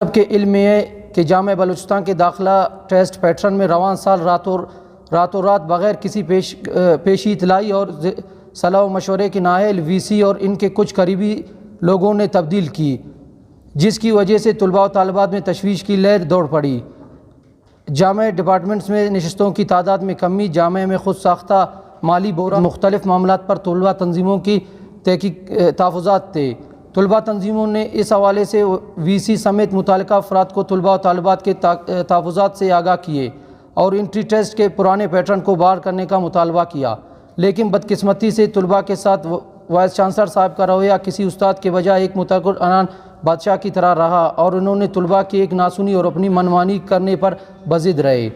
سب کے علم میں ہے کہ جامعہ بلوچستان کے داخلہ ٹیسٹ پیٹرن میں رواں سال راتوں رات بغیر کسی پیشی اطلاعی اور صلاح و مشورے کے نااہل وی سی اور ان کے کچھ قریبی لوگوں نے تبدیل کی، جس کی وجہ سے طلباء و طالبات میں تشویش کی لہر دوڑ پڑی۔ جامعہ ڈپارٹمنٹس میں نشستوں کی تعداد میں کمی، جامعہ میں خود ساختہ مالی بحران، مختلف معاملات پر طلباء تنظیموں کی تحفظات تھے۔ طلباء تنظیموں نے اس حوالے سے وی سی سمیت متعلقہ افراد کو طلباء و طالبات کے تحفظات سے آگاہ کیے اور انٹری ٹیسٹ کے پرانے پیٹرن کو بحال کرنے کا مطالبہ کیا، لیکن بدقسمتی سے طلباء کے ساتھ وائس چانسلر صاحب کا رویہ کسی استاد کے بجائے ایک متکبر عنان بادشاہ کی طرح رہا اور انہوں نے طلباء کی ایک ناسنی اور اپنی منمانی کرنے پر بضد رہے۔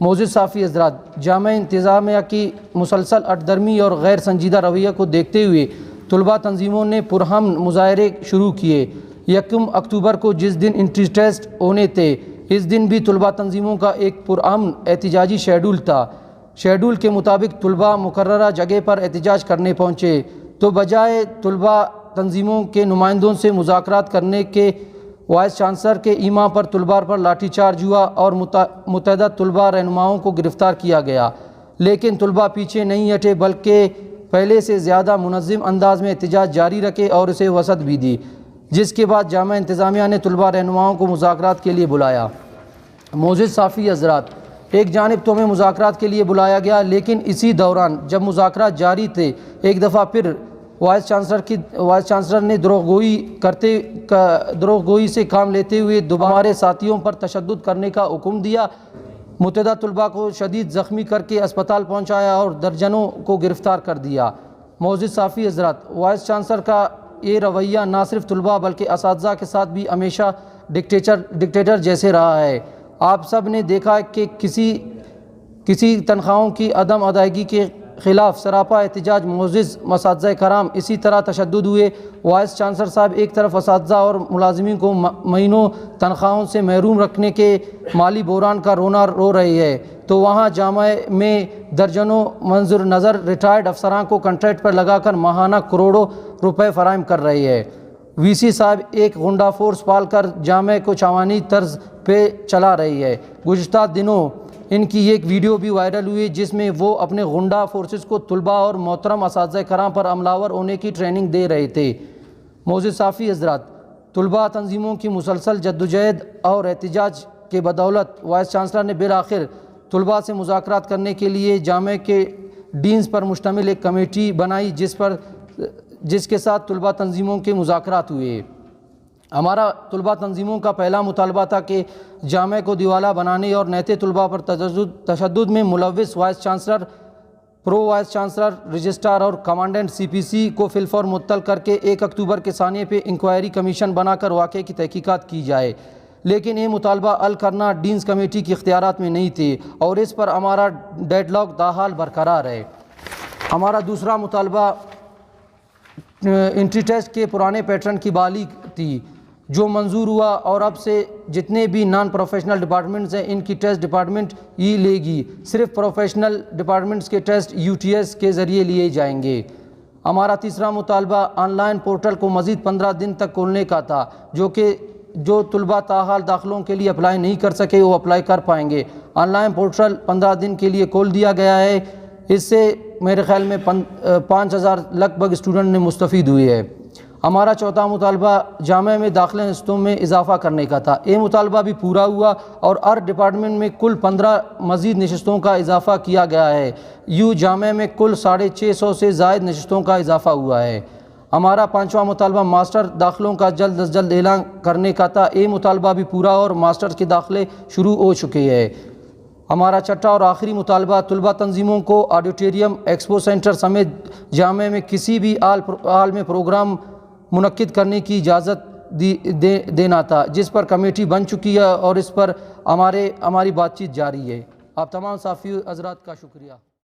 معزز صافی حضرات، جامعہ انتظامیہ کی مسلسل اٹدرمی اور غیر سنجیدہ رویہ کو دیکھتے ہوئے طلباء تنظیموں نے پرہم مظاہرے شروع کیے۔ 1 اکتوبر کو جس دن انٹری ٹیسٹ ہونے تھے، اس دن بھی طلباء تنظیموں کا ایک پرامن احتجاجی شیڈول تھا۔ شیڈول کے مطابق طلباء مقررہ جگہ پر احتجاج کرنے پہنچے تو بجائے طلباء تنظیموں کے نمائندوں سے مذاکرات کرنے کے وائس چانسلر کے ایما پر طلباء پر لاٹھی چارج ہوا اور متعدد طلباء رہنماؤں کو گرفتار کیا گیا، لیکن طلباء پیچھے نہیں ہٹے بلکہ پہلے سے زیادہ منظم انداز میں احتجاج جاری رکھے اور اسے وسعت بھی دی، جس کے بعد جامعہ انتظامیہ نے طلباء رہنماؤں کو مذاکرات کے لیے بلایا۔ معزز صافی حضرات، ایک جانب تو ہمیں مذاکرات کے لیے بلایا گیا، لیکن اسی دوران جب مذاکرات جاری تھے ایک دفعہ پھر وائس چانسلر نے دروغگوئی سے کام لیتے ہوئے ہمارے ساتھیوں پر تشدد کرنے کا حکم دیا، متعدد طلباء کو شدید زخمی کر کے اسپتال پہنچایا اور درجنوں کو گرفتار کر دیا۔ معزز صافی حضرات، وائس چانسلر کا یہ رویہ نہ صرف طلباء بلکہ اساتذہ کے ساتھ بھی ہمیشہ ڈکٹیٹر جیسے رہا ہے۔ آپ سب نے دیکھا کہ کسی تنخواہوں کی عدم ادائیگی کے خلاف سراپا احتجاج، معزز اساتذہ کرام، اسی طرح تشدد ہوئے۔ وائس چانسلر صاحب ایک طرف اساتذہ اور ملازمین کو مہینوں تنخواہوں سے محروم رکھنے کے مالی بحران کا رونا رو رہی ہے، تو وہاں جامعہ میں درجنوں منظر نظر ریٹائرڈ افسران کو کنٹریکٹ پر لگا کر ماہانہ کروڑوں روپے فراہم کر رہی ہے۔ وی سی صاحب ایک غنڈہ فورس پال کر جامعہ کو چوانی طرز پہ چلا رہی ہے۔ گزشتہ دنوں ان کی ایک ویڈیو بھی وائرل ہوئی جس میں وہ اپنے غنڈہ فورسز کو طلباء اور محترم اساتذہ کرام پر حملہ آور ہونے کی ٹریننگ دے رہے تھے۔ معزز صافی حضرات، طلباء تنظیموں کی مسلسل جدوجہد اور احتجاج کے بدولت وائس چانسلر نے بالآخر طلباء سے مذاکرات کرنے کے لیے جامعہ کے ڈینز پر مشتمل ایک کمیٹی بنائی جس کے ساتھ طلباء تنظیموں کے مذاکرات ہوئے۔ ہمارا طلباء تنظیموں کا پہلا مطالبہ تھا کہ جامعہ کو دیوالا بنانے اور نیتے طلباء پر تشدد میں ملوث vice chancellor, pro vice chancellor, registrar اور کمانڈنٹ سی پی سی کو فی الفور معطل کر کے 1 اکتوبر کے ثانیے پہ انکوائری کمیشن بنا کر واقعے کی تحقیقات کی جائے، لیکن یہ مطالبہ حل کرنا ڈینز کمیٹی کے اختیارات میں نہیں تھے اور اس پر ہمارا ڈیڈ لاک تاحال برقرار ہے۔ ہمارا دوسرا مطالبہ انٹری ٹیسٹ کے پرانے پیٹرن کی بحالی تھی، جو منظور ہوا اور اب سے جتنے بھی نان پروفیشنل ڈپارٹمنٹس ہیں ان کی ٹیسٹ ڈپارٹمنٹ ہی لے گی، صرف پروفیشنل ڈپارٹمنٹس کے ٹیسٹ UTS کے ذریعے لیے جائیں گے۔ ہمارا تیسرا مطالبہ آن لائن پورٹل کو مزید 15 دن تک کھولنے کا تھا، جو طلباء تاحال داخلوں کے لیے اپلائی نہیں کر سکے وہ اپلائی کر پائیں گے۔ آن لائن پورٹل 15 دن کے لیے کھول دیا گیا ہے، اس سے میرے خیال میں 5000 لگ بھگ اسٹوڈنٹ نے مستفید ہوئے ہے۔ ہمارا چوتھا مطالبہ جامعہ میں داخلہ نشستوں میں اضافہ کرنے کا تھا، یہ مطالبہ بھی پورا ہوا اور ہر ڈپارٹمنٹ میں کل 15 مزید نشستوں کا اضافہ کیا گیا ہے، یوں جامعہ میں کل 650 سے زائد نشستوں کا اضافہ ہوا ہے۔ ہمارا پانچواں مطالبہ ماسٹر داخلوں کا جلد از جلد اعلان کرنے کا تھا، یہ مطالبہ بھی پورا اور ماسٹر کے داخلے شروع ہو چکے ہیں۔ ہمارا چھٹا اور آخری مطالبہ طلباء تنظیموں کو آڈیٹوریم، ایکسپو سینٹر سمیت جامعہ میں کسی بھی حال میں پروگرام منعقد کرنے کی اجازت دینا تھا، جس پر کمیٹی بن چکی ہے اور اس پر ہماری بات چیت جاری ہے۔ آپ تمام صحافی حضرات کا شکریہ۔